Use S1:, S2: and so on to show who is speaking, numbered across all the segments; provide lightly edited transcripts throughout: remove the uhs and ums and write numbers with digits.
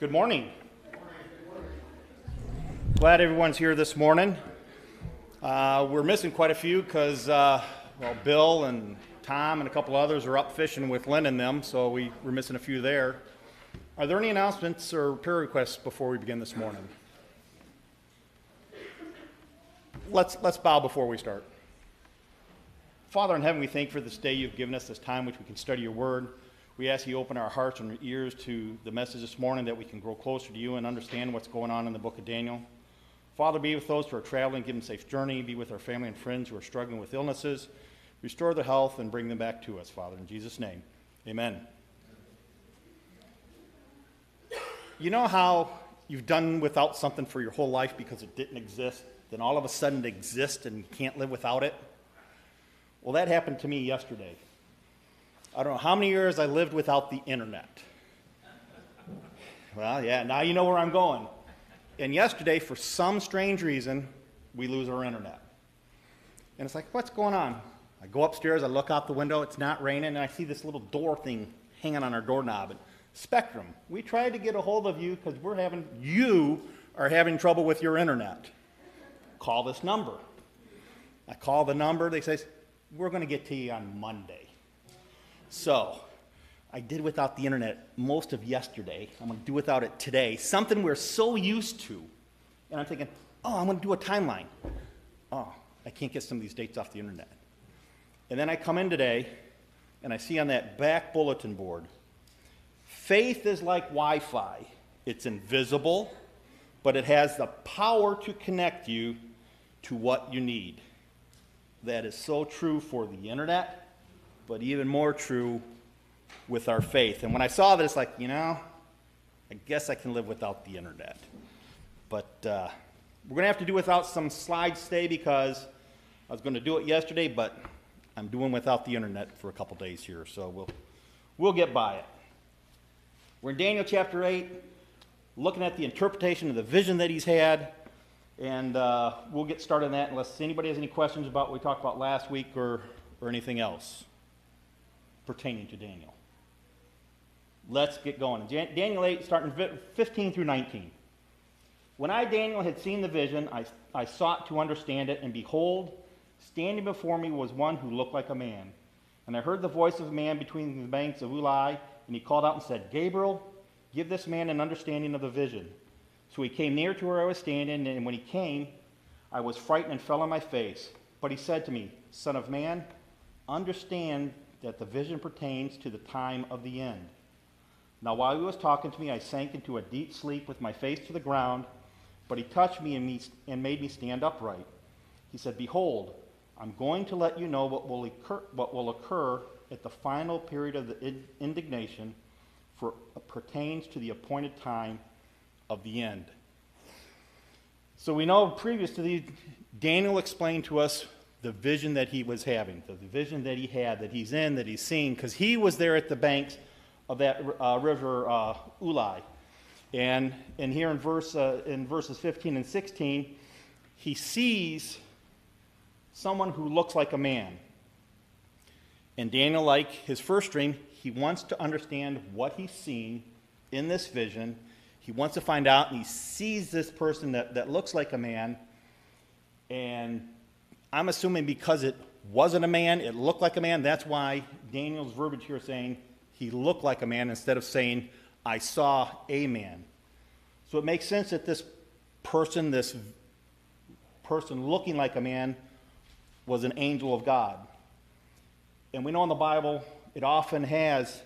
S1: Good morning. Glad everyone's here this morning. We're missing quite a few because, Bill and Tom and a couple others are up fishing with Lynn and them, so we're missing a few there. Are there any announcements or prayer requests before we begin this morning? Let's bow before we start. Father in heaven, we thank you for this day you've given us, this time which we can study your word. We ask you open our hearts and ears to the message this morning that we can grow closer to you and understand what's going on in the book of Daniel. Father, be with those who are traveling, give them safe journey. Be with our family and friends who are struggling with illnesses. Restore their health and bring them back to us, Father. In Jesus' name, amen. You know how you've done without something for your whole life because it didn't exist, then all of a sudden it exists and you can't live without it? Well, that happened to me yesterday. I don't know how many years I lived without the internet. Well, yeah, now you know where I'm going. And yesterday, for some strange reason, we lose our internet. And it's like, what's going on? I go upstairs, I look out the window, it's not raining, and I see this little door thing hanging on our doorknob. And Spectrum, we tried to get a hold of you because you are having trouble with your internet. Call this number. I call the number, they say, we're going to get to you on Monday. So, I did without the internet most of yesterday. I'm going to do without it today. Something we're so used to. And I'm thinking, I'm going to do a timeline. I can't get some of these dates off the internet. And then I come in today, and I see on that back bulletin board, faith is like Wi-Fi. It's invisible, but it has the power to connect you to what you need. That is so true for the internet, but even more true with our faith. And when I saw this, like, I guess I can live without the internet. But we're going to have to do without some slides today because I was going to do it yesterday, but I'm doing without the internet for a couple days here, so we'll get by it. We're in Daniel chapter 8, looking at the interpretation of the vision that he's had, and we'll get started on that unless anybody has any questions about what we talked about last week or anything else pertaining to Daniel. Let's get going. Daniel 8, starting 15 through 19. When I, Daniel, had seen the vision, I sought to understand it, and behold, standing before me was one who looked like a man. And I heard the voice of a man between the banks of Ulai, and he called out and said, Gabriel, give this man an understanding of the vision. So he came near to where I was standing, and when he came, I was frightened and fell on my face. But he said to me, Son of man, understand that the vision pertains to the time of the end. Now while he was talking to me, I sank into a deep sleep with my face to the ground, but he touched me and made me stand upright. He said, Behold, I'm going to let you know what will occur at the final period of the indignation, for it pertains to the appointed time of the end. So we know previous to these, Daniel explained to us the vision that he was having, the vision that he had, that he's in, that he's seeing, because he was there at the banks of that river Ulai. And here in verses 15 and 16, he sees someone who looks like a man. And Daniel, like his first dream, he wants to understand what he's seen in this vision. He wants to find out, and he sees this person that looks like a man. And I'm assuming because it wasn't a man, it looked like a man, that's why Daniel's verbiage here is saying he looked like a man instead of saying, I saw a man. So it makes sense that this person looking like a man was an angel of God. And we know in the Bible, it often has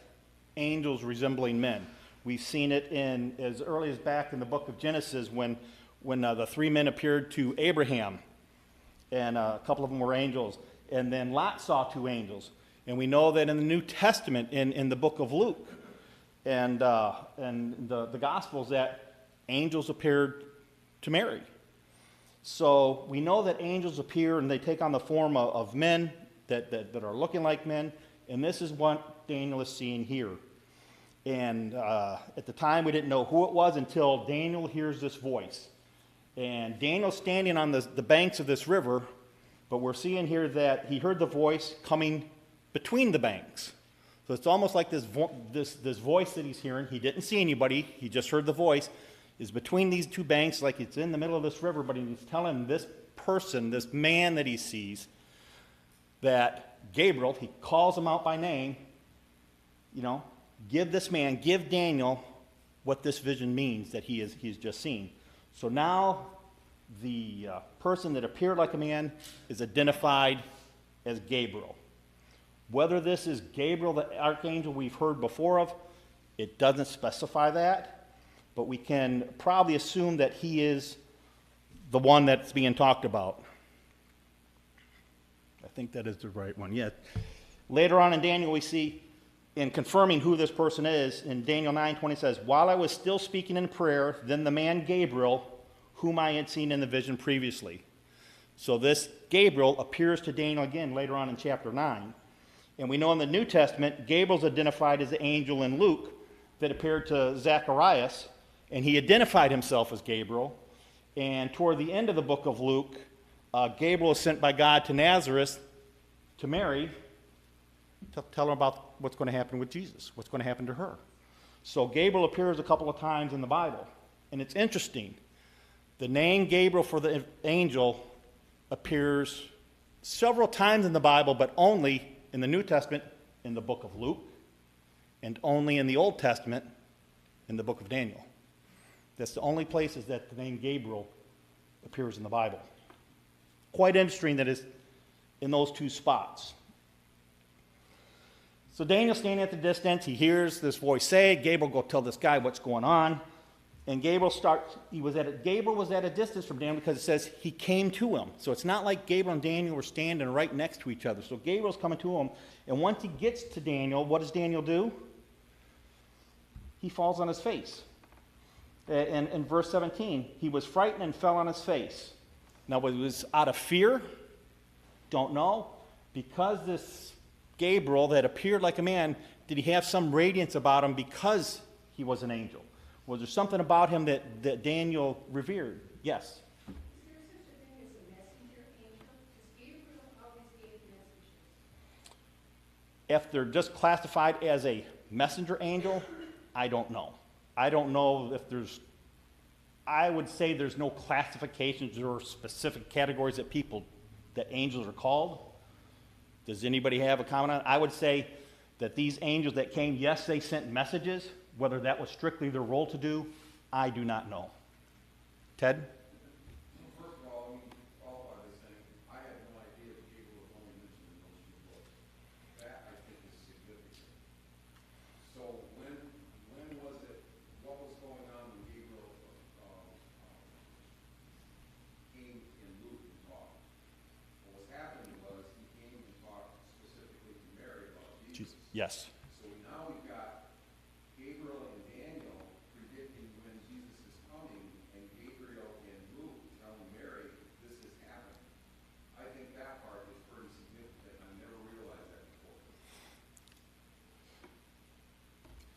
S1: angels resembling men. We've seen it in as early as back in the book of Genesis when the three men appeared to Abraham, and a couple of them were angels. And then Lot saw two angels. And we know that in the New Testament, in the book of Luke, and the Gospels, that angels appeared to Mary. So we know that angels appear and they take on the form of men that are looking like men. And this is what Daniel is seeing here. And at the time, we didn't know who it was until Daniel hears this voice. And Daniel's standing on the banks of this river, but we're seeing here that he heard the voice coming between the banks. So it's almost like this voice that he's hearing. He didn't see anybody. He just heard the voice. Is between these two banks, like it's in the middle of this river, but he's telling this person, this man that he sees, that Gabriel, he calls him out by name, give this man, give Daniel what this vision means that he's just seen. So now the person that appeared like a man is identified as Gabriel. Whether this is Gabriel, the archangel we've heard before of, it doesn't specify that. But we can probably assume that he is the one that's being talked about. I think that is the right one, yes. Later on in Daniel, we see, in confirming who this person is, in Daniel 9:20 says, "While I was still speaking in prayer, then the man Gabriel, whom I had seen in the vision previously." So this Gabriel appears to Daniel again later on in chapter 9. And we know in the New Testament, Gabriel's identified as the angel in Luke that appeared to Zacharias. And he identified himself as Gabriel. And toward the end of the book of Luke, Gabriel is sent by God to Nazareth to Mary to tell her about what's going to happen with Jesus, what's going to happen to her. So Gabriel appears a couple of times in the Bible. And it's interesting. The name Gabriel for the angel appears several times in the Bible, but only in the New Testament in the book of Luke, and only in the Old Testament in the book of Daniel. That's the only places that the name Gabriel appears in the Bible. Quite interesting that it's in those two spots. So Daniel standing at the distance, he hears this voice say, Gabriel, go tell this guy what's going on. And Gabriel was at a distance from Daniel because it says he came to him. So it's not like Gabriel and Daniel were standing right next to each other. So Gabriel's coming to him, and once he gets to Daniel, what does Daniel do? He falls on his face. In verse 17, he was frightened and fell on his face. Now, it was out of fear? Don't know. Because this Gabriel that appeared like a man, did he have some radiance about him because he was an angel? Was there something about him that Daniel revered? Yes.
S2: Is there such a thing as a messenger angel? Because Gabriel always gave messages.
S1: If they're just classified as a messenger angel, I don't know. I don't know if I would say there's no classifications or specific categories that angels are called. Does anybody have a comment on it? I would say that these angels that came, yes, they sent messages. Whether that was strictly their role to do, I do not know. Ted?
S3: Well, first of all, let me qualify this thing. I had no idea that Gabriel was only mentioned in those two books. That, I think, is significant. So when was it, what was going on when Gabriel came in Luke and talked? What was happening was he came and talked specifically to Mary about Jesus.
S1: Yes.
S3: So now we've got Gabriel and Daniel predicting when Jesus is coming, and Gabriel and Luke telling Mary this is happening. I think that part is pretty significant. I never realized that before.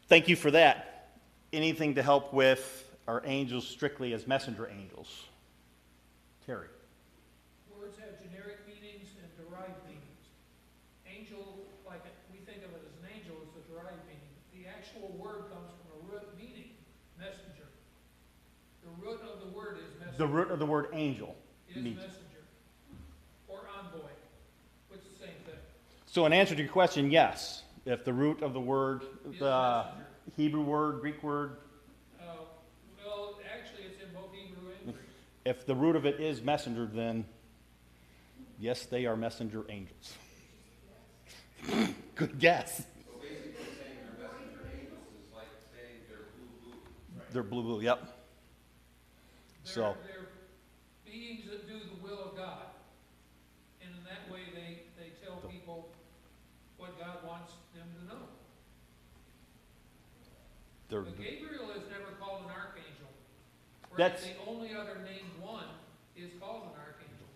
S1: Thank you for that. Anything to help with our angels strictly as messenger angels? Terry?
S4: Words have generic meanings and derived meanings. Angel, like we think of it as an angel, is a derived meaning. The actual word comes from a root meaning, messenger. The root of the word is messenger.
S1: The root of the word angel.
S4: Is messenger. Or envoy, which is the same thing.
S1: So in answer to your question, yes. If the root of the word,
S4: Is
S1: the
S4: messenger.
S1: Hebrew word, Greek word,
S4: Well, actually, it's in both Hebrew and Greek.
S1: if the root of it is messenger, then yes, they are messenger angels. Good guess.
S3: So basically saying they're messenger angels is like saying they're blue.
S1: They're blue, yep. So,
S4: They're beings that do the will of God. And in that way, they tell people what God wants them to know.
S1: they're,
S4: But Gabriel is never called an archangel.
S1: That's-
S4: Whereas the only other named one is called an archangel.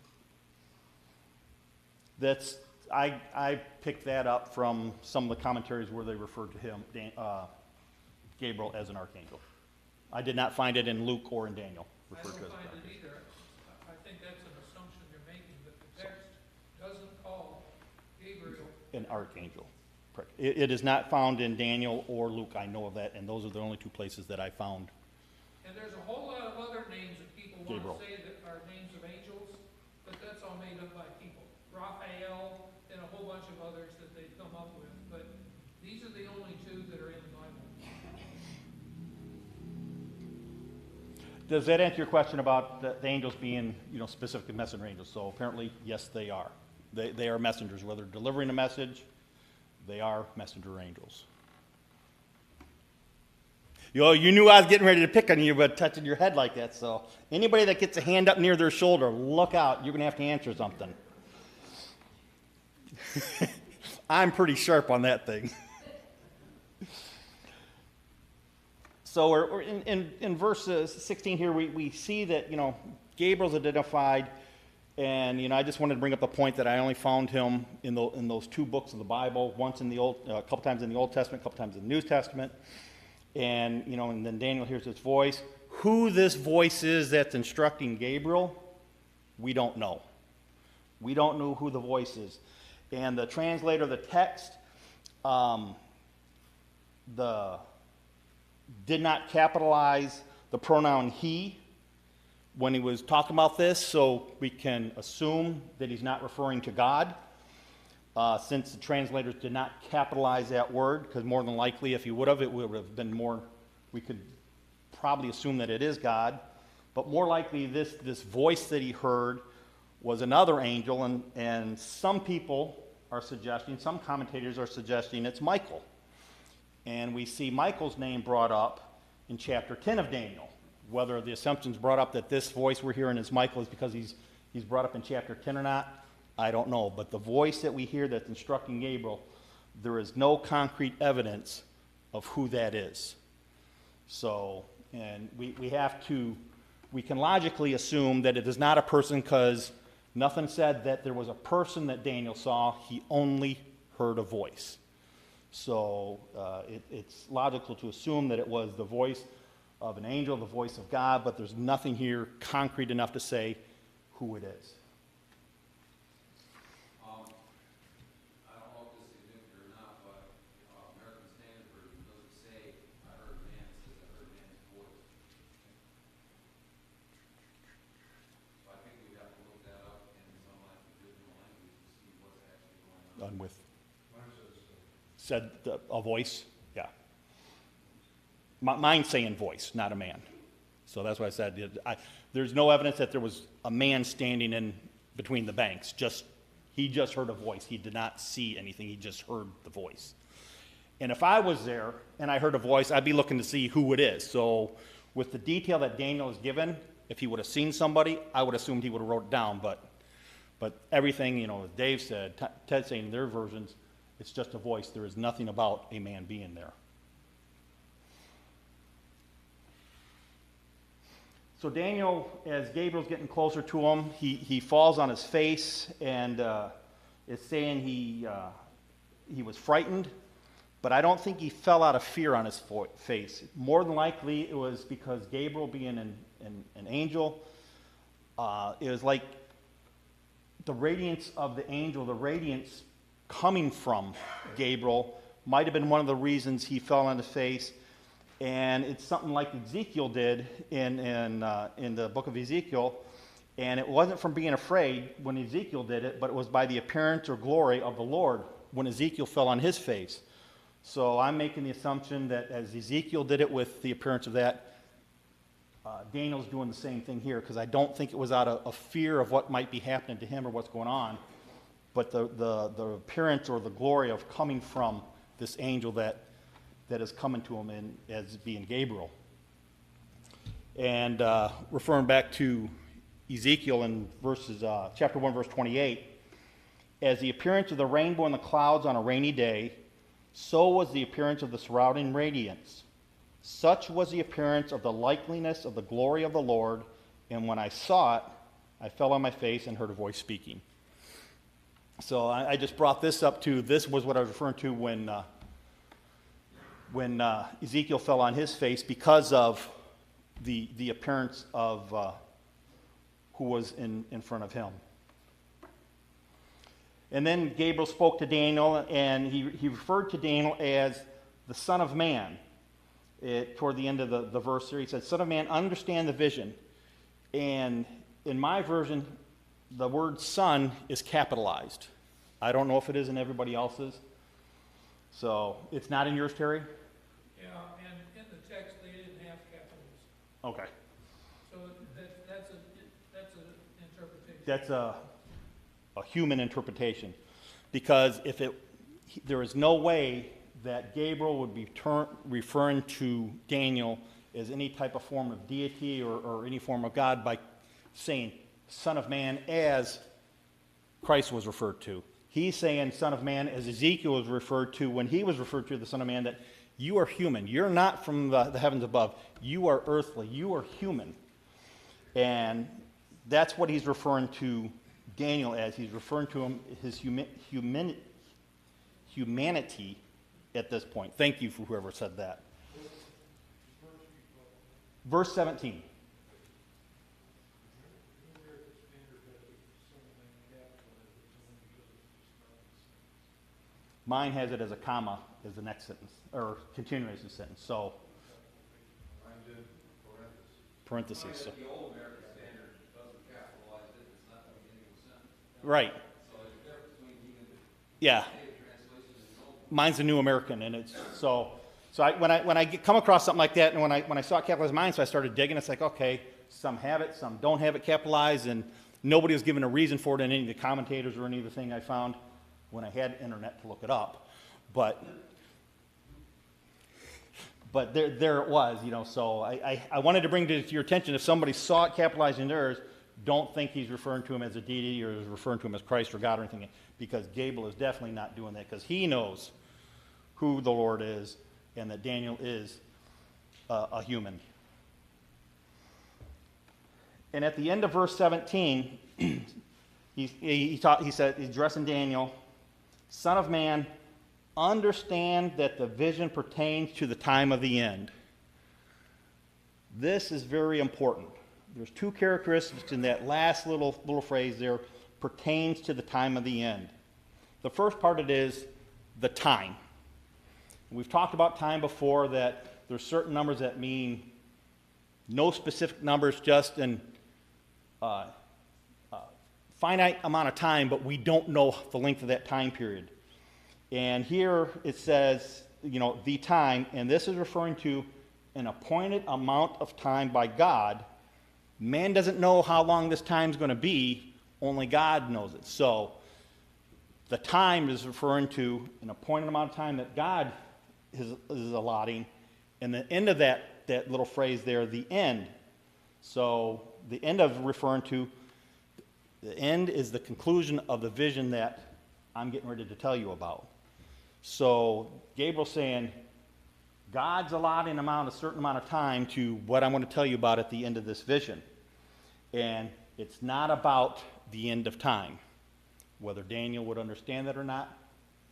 S1: that's, I picked that up from some of the commentaries where they referred to him, Gabriel, as an archangel. I did not find it in Luke or in Daniel.
S4: I
S1: Referred to
S4: don't
S1: as an
S4: find
S1: archangel.
S4: it either. I think that's an assumption you're making, but the text doesn't call Gabriel.
S1: An archangel. Correct. It is not found in Daniel or Luke, I know of that, and those are the only two places that I found.
S4: And there's a whole lot of other names that people want
S1: Gabriel.
S4: to say that are names of angels, but that's all made up by people. Raphael and a whole bunch of others that they've come up with, but these are the only two that are in the Bible.
S1: Does that answer your question about the angels being, specific messenger angels? So apparently, yes, they are. They are messengers. Whether delivering a message, they are messenger angels. You knew I was getting ready to pick on you, but touching your head like that. So anybody that gets a hand up near their shoulder, look out. You're going to have to answer something. I'm pretty sharp on that thing. So we're in verse 16 here, we see that, Gabriel's identified, and, I just wanted to bring up the point that I only found him in those two books of the Bible, once in the a couple times in the Old Testament, a couple times in the New Testament. And, and then Daniel hears his voice. Who this voice is that's instructing Gabriel, we don't know. We don't know who the voice is. And the translator of the text, did not capitalize the pronoun he when he was talking about this, so we can assume that he's not referring to God, since the translators did not capitalize that word, because more than likely, if he would have, it would have been more, we could probably assume that it is God, but more likely this voice that he heard was another angel, and some people are suggesting, some commentators are suggesting it's Michael. And we see Michael's name brought up in chapter 10 of Daniel. Whether the assumption's brought up that this voice we're hearing is Michael is because he's brought up in chapter 10 or not, I don't know. But the voice that we hear that's instructing Gabriel, there is no concrete evidence of who that is. So, and we can logically assume that it is not a person because nothing said that there was a person that Daniel saw. He only heard a voice. So it's logical to assume that it was the voice of an angel, the voice of God, but there's nothing here concrete enough to say who it is.
S3: I don't know if this is significant or not, but American Standard Version doesn't say, I heard a man, it says, I heard a man's voice. So I think we have to look that up in some original language to see what's actually going on.
S1: Done with. Said a voice, yeah. Mine's saying voice, not a man. So that's why I said there's no evidence that there was a man standing in between the banks. He just heard a voice. He did not see anything. He just heard the voice. And if I was there and I heard a voice, I'd be looking to see who it is. So with the detail that Daniel has given, if he would have seen somebody, I would have assumed he would have wrote it down. But everything, as Dave said, Ted saying in their versions, it's just a voice. There is nothing about a man being there. So Daniel, as Gabriel's getting closer to him, he falls on his face, and it's saying he was frightened, but I don't think he fell out of fear on his face. More than likely, it was because Gabriel, being an angel, it was like the radiance of the angel, the radiance coming from Gabriel might have been one of the reasons he fell on his face. And it's something like Ezekiel did in the book of Ezekiel. And it wasn't from being afraid when Ezekiel did it, but it was by the appearance or glory of the Lord when Ezekiel fell on his face. So I'm making the assumption that as Ezekiel did it with the appearance of that, Daniel's doing the same thing here, because I don't think it was out of fear of what might be happening to him or what's going on, but the appearance or the glory of coming from this angel that is coming to him as being Gabriel. And referring back to Ezekiel in chapter 1, verse 28, as the appearance of the rainbow in the clouds on a rainy day, so was the appearance of the surrounding radiance. Such was the appearance of the likeliness of the glory of the Lord, and when I saw it, I fell on my face and heard a voice speaking. So I just brought this up to, this was what I was referring to when Ezekiel fell on his face, because of the appearance of who was in front of him. And then Gabriel spoke to Daniel, and he referred to Daniel as the Son of Man. Toward the end of the verse here, he said, Son of Man, understand the vision. And in my version, the word son is capitalized. I don't know if it is in everybody else's. So it's not in yours, Terry?
S4: Yeah, and in the text, they didn't have capitals.
S1: Okay.
S4: So that's an interpretation.
S1: That's a human interpretation. Because there is no way that Gabriel would be referring to Daniel as any type of form of deity or any form of God by saying Son of Man as Christ was referred to. He's saying Son of Man as Ezekiel was referred to when he was referred to the Son of Man, that you are human. You're not from the heavens above. You are earthly. You are human. And that's what he's referring to Daniel as. He's referring to him his humanity at this point. Thank you for whoever said that. Verse 17. Mine has it as a comma as the next sentence, or continuation sentence. So,
S3: Mine did
S1: parentheses. So.
S3: The old American Standard doesn't capitalize it, it's not the beginning of the sentence.
S1: Right.
S3: So there's a difference between even the
S1: Yeah.
S3: translation and the old one.
S1: Mine's a New American, and it's so. When I come across something like that, and when I saw it capitalized mine, so I started digging. It's like, okay, some have it, some don't have it capitalized, and nobody was given a reason for it in any of the commentators or any of the thing I found when I had internet to look it up. But there it was, so I wanted to bring to your attention, if somebody saw it capitalized in theirs, don't think he's referring to him as a deity or is referring to him as Christ or God or anything, because Gabriel is definitely not doing that, because he knows who the Lord is and that Daniel is a human. And at the end of verse 17, he said, he's addressing Daniel, Son of man, understand that the vision pertains to the time of the end. This is very important. There's two characteristics in that last little phrase there, pertains to the time of the end. The first part of it is the time. We've talked about time before, that there's certain numbers that mean no specific numbers, just an finite amount of time, but we don't know the length of that time period. And here it says, the time, and this is referring to an appointed amount of time by God. Man doesn't know how long this time is going to be, only God knows it. So the time is referring to an appointed amount of time that God is allotting, and the end of that little phrase there, the end. So the end of referring to, the end is the conclusion of the vision that I'm getting ready to tell you about. So Gabriel's saying, God's allotting a certain amount of time to what I'm going to tell you about at the end of this vision. And it's not about the end of time. Whether Daniel would understand that or not,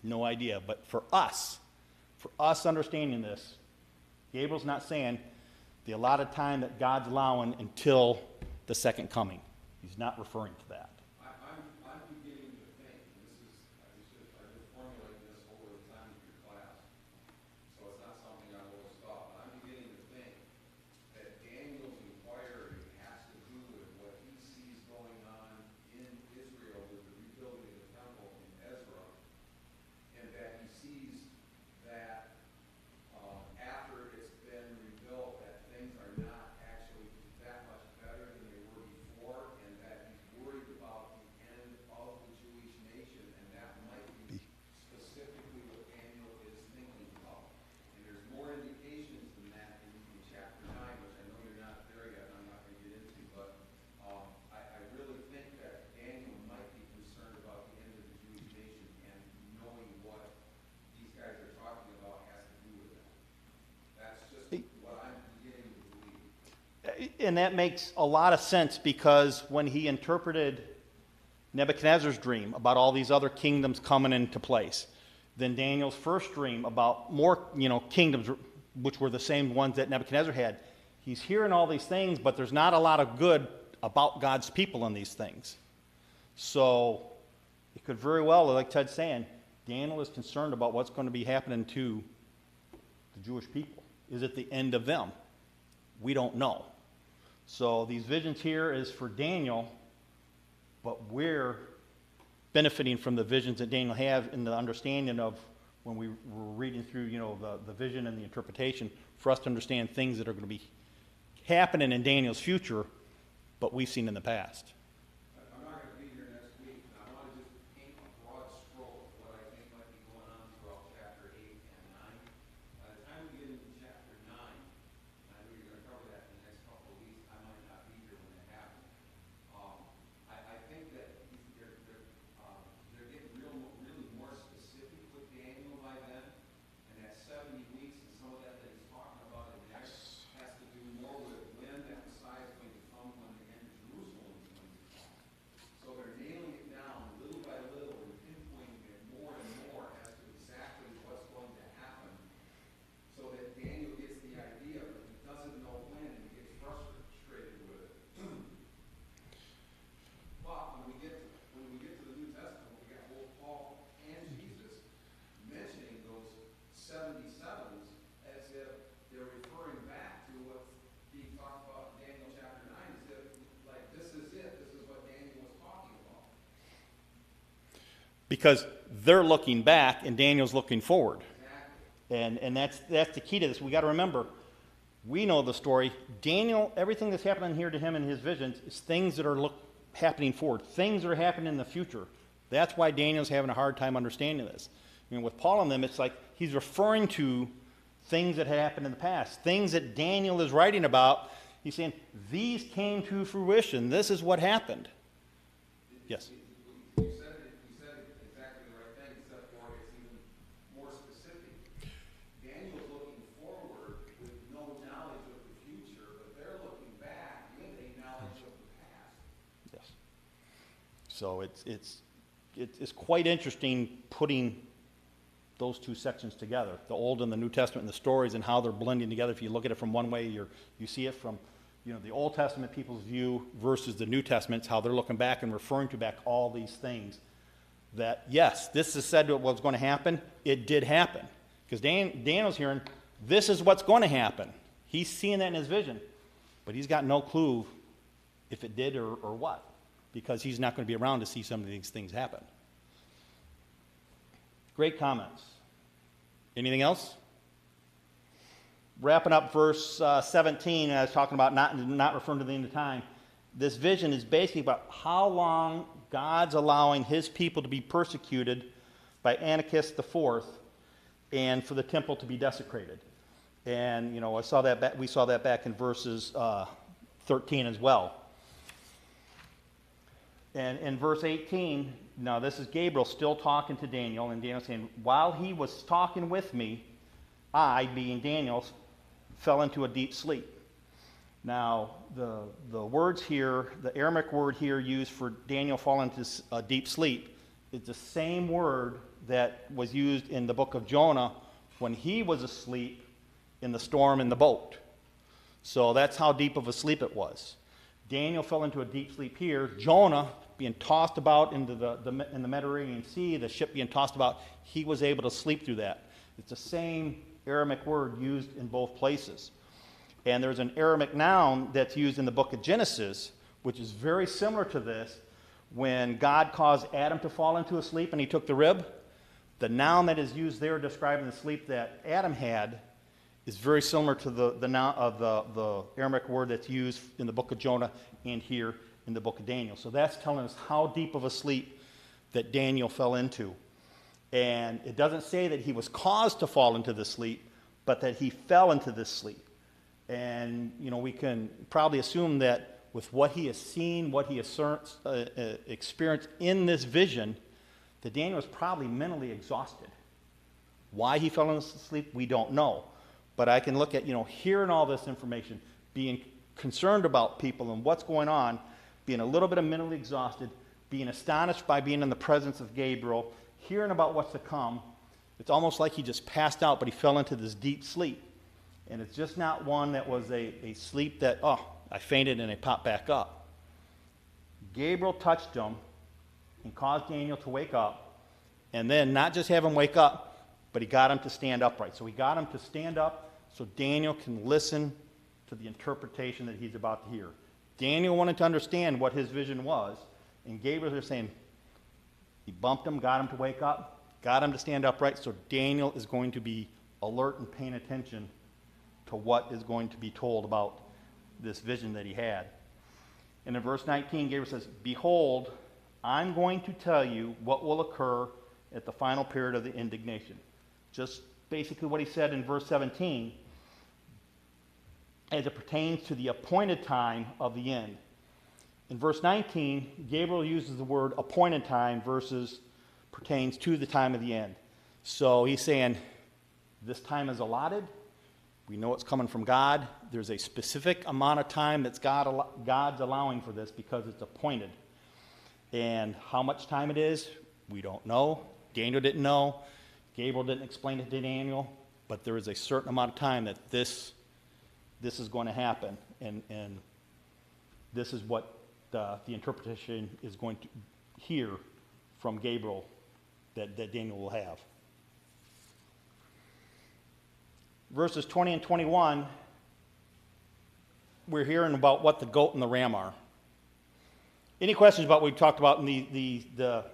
S1: no idea. But for us understanding this, Gabriel's not saying the allotted time that God's allowing until the second coming. He's not referring to that.
S3: I'm beginning to think, and I just formulated this over the time of your class, so it's not something I've always thought, but I'm beginning to think that Daniel's inquiry has to do with what he sees going on in Israel with the rebuilding of the temple in Ezra, and that he sees that after it's been rebuilt, that things are not actually that much better than they were before, and that he's worried about the end of the Jewish nation, and that might be specifically what Daniel is thinking about. And there's more indications than that in chapter 9, which I know you're not there yet, and I'm not going to get into, but I really think that Daniel might be concerned about the end of the Jewish nation, and knowing what these guys are talking about has to do with that. That's just what I'm beginning to believe.
S1: And that makes a lot of sense, because when he interpreted Nebuchadnezzar's dream about all these other kingdoms coming into place, then Daniel's first dream about more, kingdoms, which were the same ones that Nebuchadnezzar had, he's hearing all these things, but there's not a lot of good about God's people in these things. So it could very well, like Ted's saying, Daniel is concerned about what's going to be happening to the Jewish people. Is it the end of them? We don't know. So these visions here is for Daniel, but we're benefiting from the visions that Daniel had in the understanding of when we were reading through, the vision and the interpretation, for us to understand things that are going to be happening in Daniel's future, but we've seen in the past.
S3: I'm not gonna be here next week, and I wanna just paint a broad stroke of what I think might be going on throughout chapter 8 and 9. By the time we get into chapter 9, and I know you're gonna cover that in the next couple of weeks, I might not be here when that happens. I think that they're getting really more specific with Daniel by then, and that 70 weeks and some of that he's talking about in there has to do more with when that Messiah is going to come, when the end of Jerusalem is going to come. So they're nailing it down little by little and pinpointing it more and more as to exactly what's going to happen, so that Daniel gets the idea, but he doesn't know when, and he gets frustrated with it. But when we get to the New Testament, we got both Paul and Jesus mentioning those 77s as if they're referring back to what's being talked about in Daniel chapter 9, as if, like, this is it, this is what Daniel was talking about.
S1: Because they're looking back and Daniel's looking forward.
S3: Exactly.
S1: And that's the key to this. We got to remember, we know the story. Daniel, everything that's happening here to him in his visions is things that are happening forward. Things that are happening in the future. That's why Daniel's having a hard time understanding this. I mean, with Paul and them, it's like he's referring to things that happened in the past. Things that Daniel is writing about. He's saying, these came to fruition. This is what happened. Yes?
S3: You said exactly the right thing, except for it's even more specific. Daniel's looking forward with no knowledge of the future, but they're looking back with a knowledge of the past.
S1: Yes. So it's quite interesting putting those two sections together, the Old and the New Testament, and the stories and how they're blending together. If you look at it from one way, you see it from the Old Testament people's view versus the New Testament, how they're looking back and referring to back all these things. That yes, this is said what was going to happen. It did happen, because Daniel's hearing this is what's going to happen. He's seeing that in his vision, but he's got no clue if it did or what, because he's not going to be around to see some of these things happen. Great comments. Anything else? Wrapping up verse 17, I was talking about not referring to the end of time. This vision is basically about how long God's allowing his people to be persecuted by Antiochus IV and for the temple to be desecrated. And, we saw that back in verses 13 as well. And in verse 18, now this is Gabriel still talking to Daniel, and Daniel saying, while he was talking with me, I, being Daniel, fell into a deep sleep. Now, the words here, the Aramaic word here used for Daniel falling into a deep sleep is the same word that was used in the book of Jonah when he was asleep in the storm in the boat. So that's how deep of a sleep it was. Daniel fell into a deep sleep here. Jonah being tossed about into in the Mediterranean Sea, the ship being tossed about, he was able to sleep through that. It's the same Aramaic word used in both places. And there's an Aramaic noun that's used in the book of Genesis, which is very similar to this. When God caused Adam to fall into a sleep and he took the rib, the noun that is used there describing the sleep that Adam had is very similar to the noun of the Aramaic word that's used in the book of Jonah and here in the book of Daniel. So that's telling us how deep of a sleep that Daniel fell into. And it doesn't say that he was caused to fall into this sleep, but that he fell into this sleep. And, we can probably assume that with what he has seen, what he has experienced in this vision, that Daniel was probably mentally exhausted. Why he fell into sleep, we don't know. But I can look at, hearing all this information, being concerned about people and what's going on, being a little bit of mentally exhausted, being astonished by being in the presence of Gabriel, hearing about what's to come. It's almost like he just passed out, but he fell into this deep sleep. And it's just not one that was a sleep that, I fainted and I popped back up. Gabriel touched him and caused Daniel to wake up, and then not just have him wake up, but he got him to stand upright. So he got him to stand up so Daniel can listen to the interpretation that he's about to hear. Daniel wanted to understand what his vision was, and Gabriel is saying, he bumped him, got him to wake up, got him to stand upright, so Daniel is going to be alert and paying attention to what is going to be told about this vision that he had. And in verse 19, Gabriel says, "Behold, I'm going to tell you what will occur at the final period of the indignation." Just basically what he said in verse 17, as it pertains to the appointed time of the end. In verse 19, Gabriel uses the word appointed time versus pertains to the time of the end. So he's saying, this time is allotted. We know it's coming from God. There's a specific amount of time that's God's allowing for this because it's appointed. And how much time it is, we don't know. Daniel didn't know. Gabriel didn't explain it to Daniel. But there is a certain amount of time that this is going to happen. And this is what the interpretation is going to hear from Gabriel that Daniel will have. Verses 20 and 21, we're hearing about what the goat and the ram are. Any questions about what we talked about in the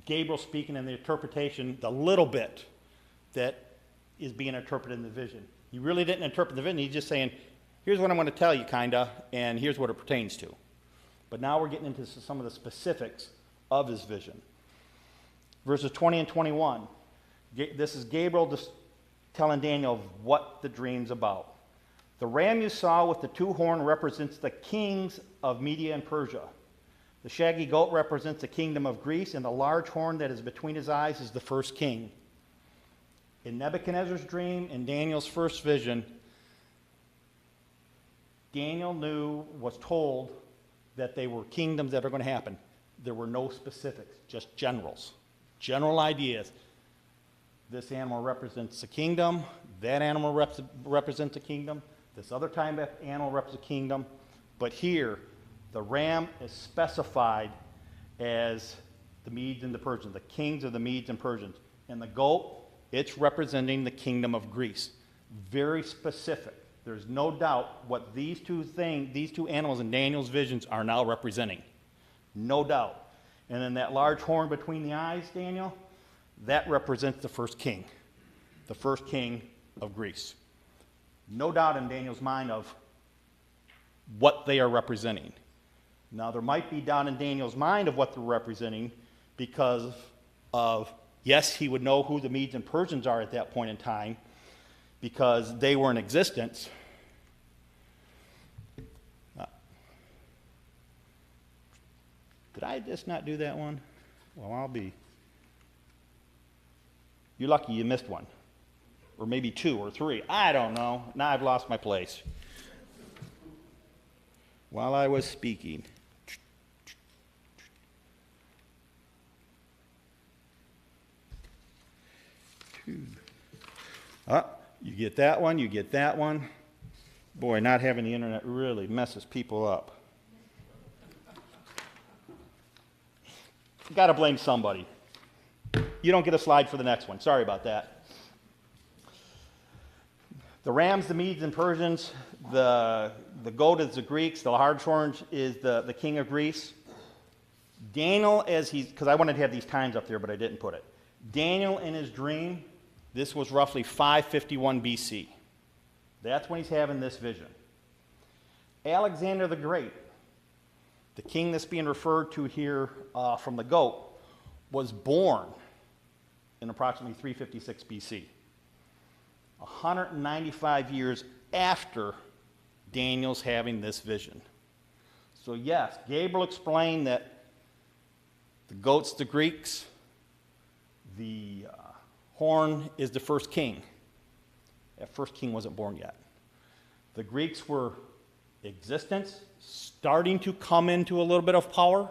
S1: Gabriel speaking and the interpretation, the little bit that is being interpreted in the vision? He really didn't interpret the vision. He's just saying, here's what I'm going to tell you, kind of, and here's what it pertains to. But now we're getting into some of the specifics of his vision. Verses 20 and 21. This is Gabriel just telling Daniel what the dream's about. "The ram you saw with the two horns represents the kings of Media and Persia. The shaggy goat represents the kingdom of Greece, and the large horn that is between his eyes is the first king." In Nebuchadnezzar's dream and Daniel's first vision, Daniel was told that they were kingdoms that are going to happen. There were no specifics, just general ideas. This animal represents a kingdom, that animal represents a kingdom, this other time animal represents a kingdom. But here, the ram is specified as the Medes and the Persians, the kings of the Medes and Persians. And the goat, it's representing the kingdom of Greece. Very specific. There's no doubt what these two animals in Daniel's visions are now representing. No doubt. And then that large horn between the eyes, Daniel, that represents the first king of Greece. No doubt in Daniel's mind of what they are representing. Now, there might be doubt in Daniel's mind of what they're representing because of, yes, he would know who the Medes and Persians are at that point in time because they were in existence. Did I just not do that one? Well, you're lucky you missed one. Or maybe two or three. I don't know. Now I've lost my place. While I was speaking. You get that one, you get that one. Boy, not having the internet really messes people up. Got to blame somebody. You don't get a slide for the next one. Sorry about that. The rams, the Medes and Persians, the goat is the Greeks, the large horn is the king of Greece. Daniel, because I wanted to have these times up there, but I didn't put it. Daniel in his dream, this was roughly 551 BC. That's when he's having this vision. Alexander the Great, the king that's being referred to here from the goat, was born in approximately 356 BC. 195 years after Daniel's having this vision. So yes, Gabriel explained that the goat's the Greeks, the horn is the first king. That first king wasn't born yet. The Greeks were existence, starting to come into a little bit of power,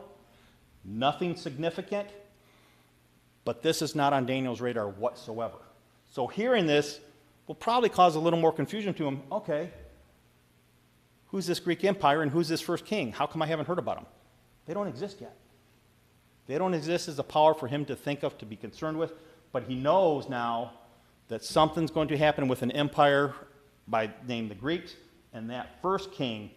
S1: nothing significant, but this is not on Daniel's radar whatsoever. So hearing this will probably cause a little more confusion to him. Okay, who's this Greek empire and who's this first king? How come I haven't heard about them? They don't exist yet. They don't exist as a power for him to think of, to be concerned with, but he knows now that something's going to happen with an empire by name the Greeks, and that first king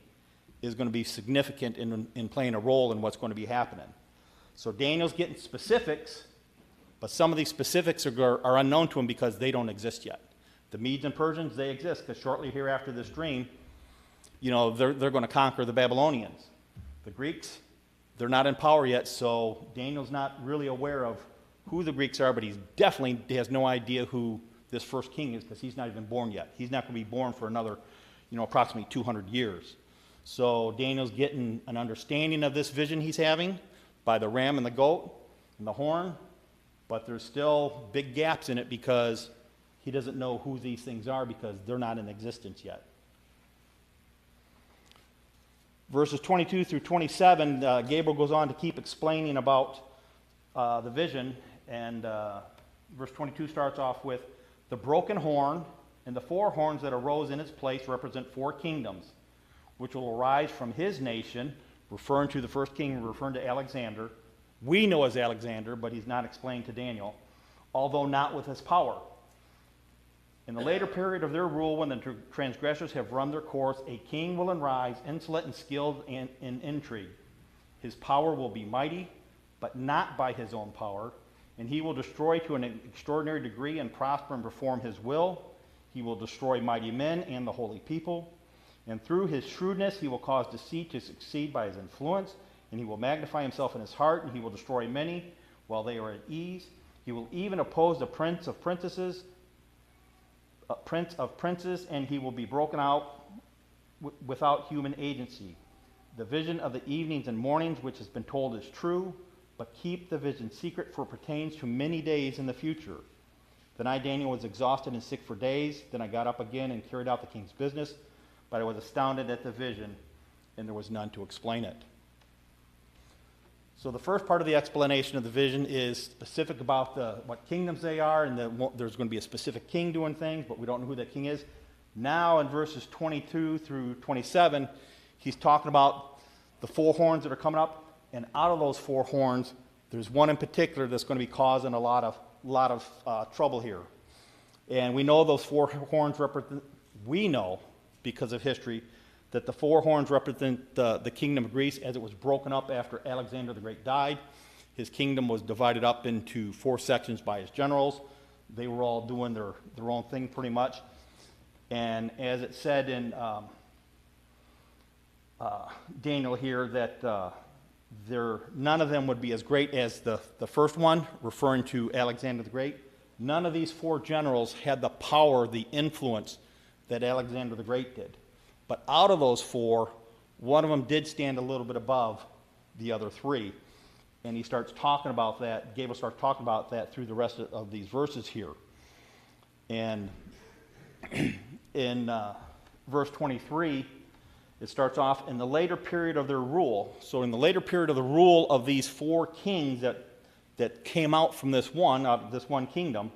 S1: is going to be significant in playing a role in what's going to be happening. So Daniel's getting specifics, but some of these specifics are unknown to him because they don't exist yet. The Medes and Persians, they exist, because shortly hereafter this dream, they're going to conquer the Babylonians. The Greeks, they're not in power yet, so Daniel's not really aware of who the Greeks are, but he definitely has no idea who this first king is, because he's not even born yet. He's not going to be born for another, approximately 200 years. So Daniel's getting an understanding of this vision he's having by the ram and the goat and the horn, but there's still big gaps in it because he doesn't know who these things are because they're not in existence yet. Verses 22 through 27, Gabriel goes on to keep explaining about the vision, and verse 22 starts off with, the broken horn and the four horns that arose in its place represent four kingdoms, which will arise from his nation, referring to the first king, referring to Alexander. We know as Alexander, but he's not explained to Daniel, although not with his power. In the later period of their rule, when the transgressors have run their course, a king will arise, insolent and skilled in intrigue. His power will be mighty, but not by his own power, and he will destroy to an extraordinary degree and prosper and perform his will. He will destroy mighty men and the holy people. And through his shrewdness, he will cause deceit to succeed by his influence, and he will magnify himself in his heart, and he will destroy many while they are at ease. He will even oppose the prince of princes, and he will be broken out without human agency. The vision of the evenings and mornings, which has been told, is true, but keep the vision secret, for it pertains to many days in the future. Then I, Daniel, was exhausted and sick for days. Then I got up again and carried out the king's business, but I was astounded at the vision, and there was none to explain it. So the first part of the explanation of the vision is specific about what kingdoms they are, and there's going to be a specific king doing things, but we don't know who that king is. Now in verses 22 through 27, he's talking about the four horns that are coming up, and out of those four horns, there's one in particular that's going to be causing a lot of trouble here. And we know those four horns represent, we know because of history, that the four horns represent the kingdom of Greece as it was broken up after Alexander the Great died. His kingdom was divided up into four sections by his generals. They were all doing their own thing pretty much. And as it said in Daniel here, that none of them would be as great as the first one, referring to Alexander the Great. None of these four generals had the power, the influence that Alexander the Great did. But out of those four, one of them did stand a little bit above the other three. And he starts talking about that, Gabriel starts talking about that through the rest of these verses here. And in verse 23, it starts off, in the later period of their rule. So in the later period of the rule of these four kings that came out from this one kingdom,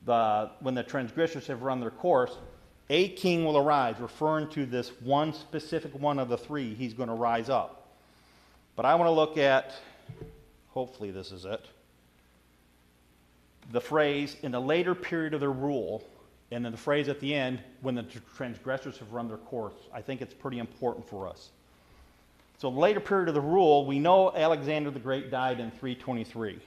S1: when the transgressors have run their course, a king will arise, referring to this one specific one of the three. He's going to rise up. But I want to look at, hopefully this is it, the phrase, in the later period of their rule, and then the phrase at the end, when the transgressors have run their course. I think it's pretty important for us. So the later period of the rule, we know Alexander the Great died in 323.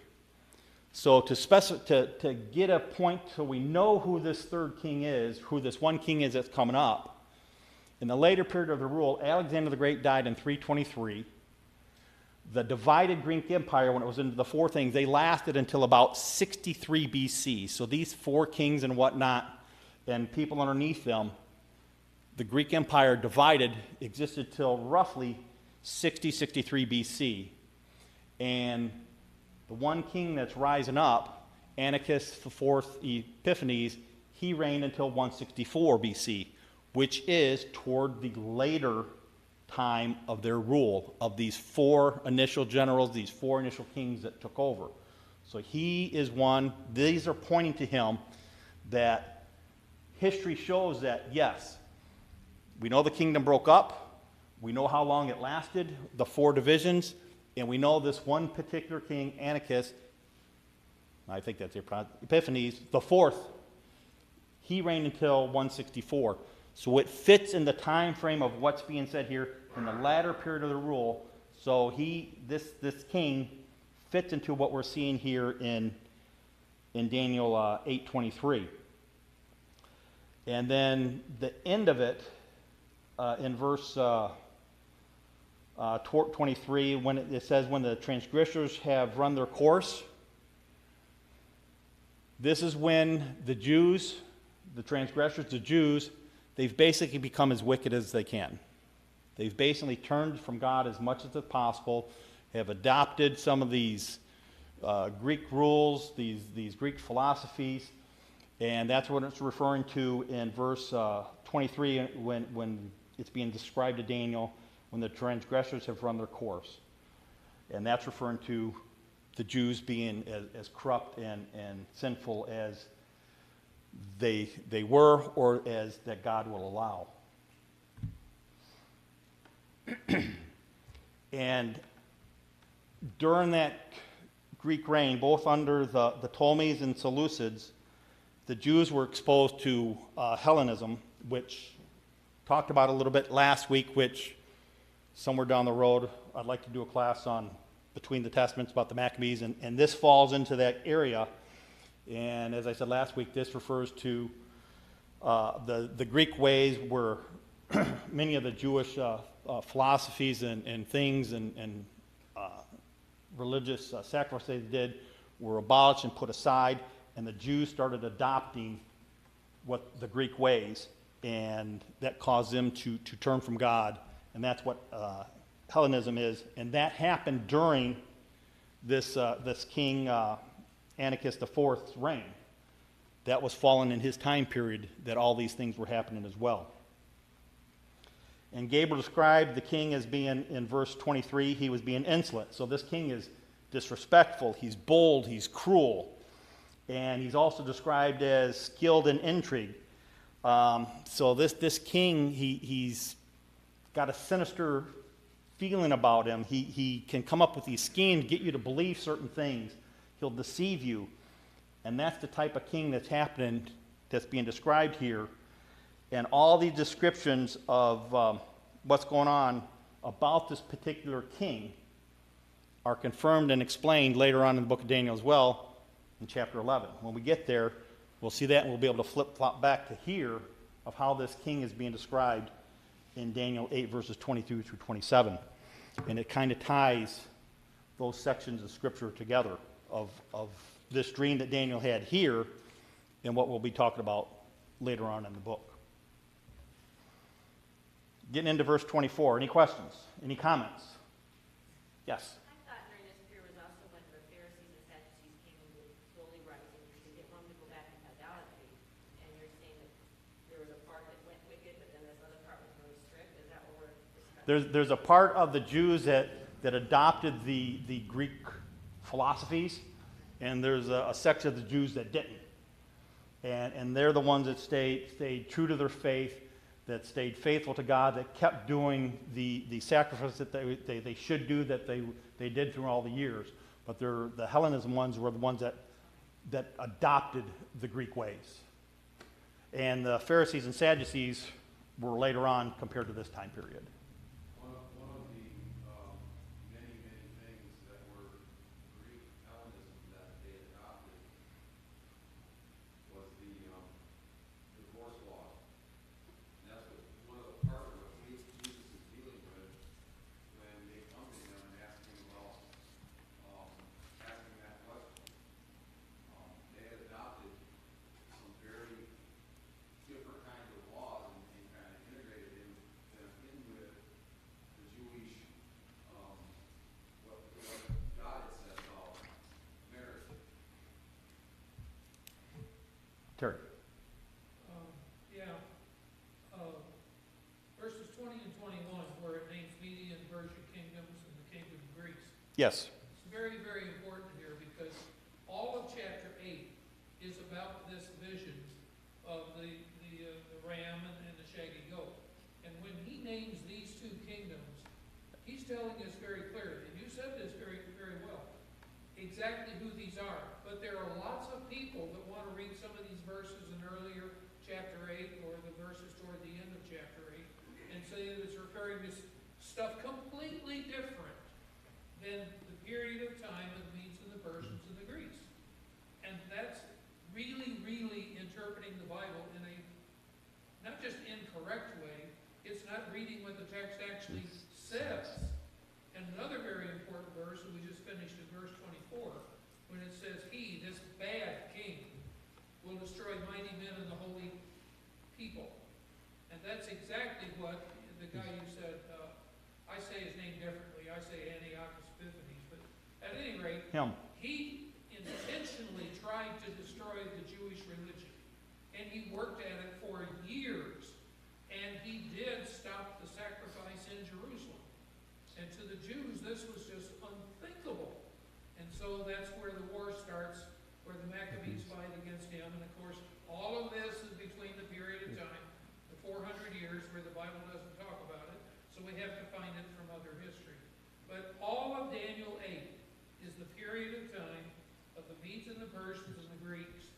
S1: So to get a point so we know who this third king is, who this one king is that's coming up, in the later period of the rule, Alexander the Great died in 323. The divided Greek Empire, when it was into the four things, they lasted until about 63 BC. So these four kings and whatnot, and people underneath them, the Greek Empire divided, existed till roughly 63 BC. And the one king that's rising up, Antiochus IV Epiphanes, he reigned until 164 BC, which is toward the later time of their rule of these four initial generals, these four initial kings that took over. So he is one. These are pointing to him, that history shows that, yes, we know the kingdom broke up. We know how long it lasted, the four divisions. And we know this one particular king, Antiochus, I think that's Epiphanes, the fourth, he reigned until 164. So it fits in the time frame of what's being said here in the latter period of the rule. So this king fits into what we're seeing here in Daniel 8:23. And then the end of it, in verse 23, when it says, when the transgressors have run their course, this is when the Jews, the transgressors, the Jews, they've basically become as wicked as they can. They've basically turned from God as much as possible, have adopted some of these Greek rules, these Greek philosophies, and that's what it's referring to in verse 23 when it's being described to Daniel, when the transgressors have run their course. And that's referring to the Jews being as corrupt and sinful as they were, or as that God will allow. And during that Greek reign, both under the Ptolemies and Seleucids, the Jews were exposed to Hellenism, which talked about a little bit last week, which somewhere down the road I'd like to do a class on between the Testaments about the Maccabees, and this falls into that area. And as I said last week, this refers to the Greek ways where many of the Jewish philosophies and things and religious sacrifices they did were abolished and put aside, and the Jews started adopting what the Greek ways, and that caused them to turn from God, and that's what Hellenism is. And that happened during this king Antiochus IV's reign. That was fallen in his time period that all these things were happening as well. And Gabriel described the king as being, in verse 23, he was being insolent. So this king is disrespectful, he's bold, he's cruel. And he's also described as skilled in intrigue. So this king, he's got a sinister feeling about him. He can come up with these schemes, get you to believe certain things. He'll deceive you. And that's the type of king that's happening, that's being described here. And all these descriptions of what's going on about this particular king are confirmed and explained later on in the book of Daniel as well, in chapter 11. When we get there, we'll see that, and we'll be able to flip-flop back to here of how this king is being described in Daniel 8, verses 22 through 27. And it kind of ties those sections of Scripture together of this dream that Daniel had here and what we'll be talking about later on in the book. Getting into verse 24. Any questions? Any comments? Yes?
S5: I thought during this period was also when the Pharisees and Sadducees came into slowly rising to get Rome to go back in idolatry. And you're saying that there was a part that went wicked, but then this other part was really strict. Is that what we're discussing?
S1: There's a part of the Jews that adopted the Greek philosophies, and there's a section of the Jews that didn't. And they're the ones that stayed true to their faith, that stayed faithful to God, that kept doing the sacrifice that they should do, that they did through all the years. But the Hellenism ones were the ones that adopted the Greek ways. And the Pharisees and Sadducees were later on compared to this time period.
S3: One of the many things that were Greek Hellenism that they adopted was the divorce law. And that's one of the part of what Jesus is dealing with when they come to him and ask him about asking that question. They had adopted some very different kinds of laws and kind of integrated them in with the Jewish, what God had said about marriage.
S1: Terry.
S4: Verses 20 and 21, where it names Media and Persian kingdoms and the kingdom of Greece.
S1: Yes.
S4: It's very, very important here because all of chapter 8 is about this vision of the ram and the shaggy goat. And when he names these two kingdoms, he's telling us very clearly, and you said this referring to stuff completely different than the period of time of the Medes and the Persians and the Greeks. And that's really, really interpreting the Bible in a, not just incorrect way, it's not reading what the text actually says. And another very important verse, and we just finished in verse 24, when it says, he, this bad king, will destroy mighty men and the holy people. And that's exactly what the guy you said, I say his name differently, I say Antiochus Epiphanes, but at any rate,
S1: Him.
S4: he intentionally tried to destroy the Jewish religion. And he worked at it for years. And he did stop the sacrifice in Jerusalem. And to the Jews, this was just unthinkable. And so that's where the war starts, where the Maccabees fight against him. And of course, all of this is between the period of time, the 400 years where the Bible doesn't talk about it. So we have to find it from other history. But all of Daniel 8 is the period of time of the Medes and the Persians and the Greeks.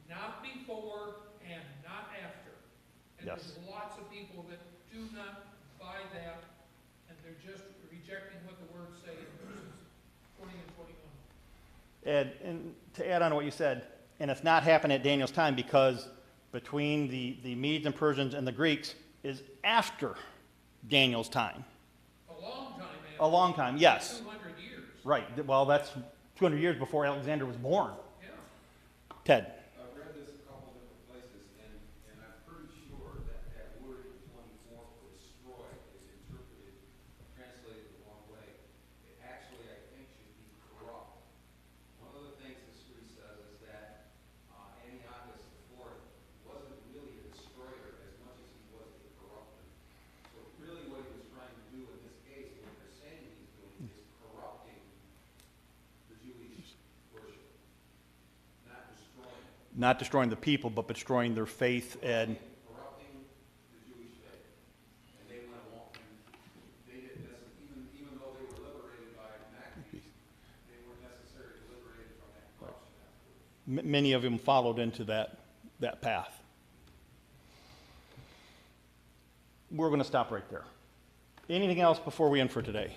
S4: Not before and not after. And
S1: Yes.
S4: there's lots of people that do not buy that, and they're just rejecting what the words say in verses 20 and 21.
S1: And to add on to what you said, and it's not happened at Daniel's time because between the Medes and Persians and the Greeks is after Daniel's time.
S4: A long time after.
S1: A long time, yes.
S4: 200 years.
S1: Right. Well, that's 200 years before Alexander was born.
S4: Yeah.
S1: Ted.
S3: I've read this a couple different places, and I'm pretty sure that that word in 24 for destroy is interpreted, translated the wrong way. It actually, I think, should be corrupt. One of the things history says is that Antiochus IV wasn't really a destroyer as much as he was a corrupter. So really what he was trying to do in this case, what they're saying he's doing, is corrupting the Jewish worship, not destroying it.
S1: Not destroying the people, but destroying their faith and
S3: Corrupting the Jewish faith. And they went along, and they didn't necessarily, even though they were liberated by Maccabees, they weren't necessarily liberated from that corruption afterwards.
S1: many of them followed into that path. We're going to stop right there. Anything else before we end for today?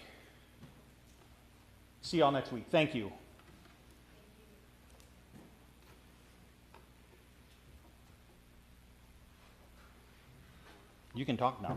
S1: See y'all next week. Thank you. You can talk now.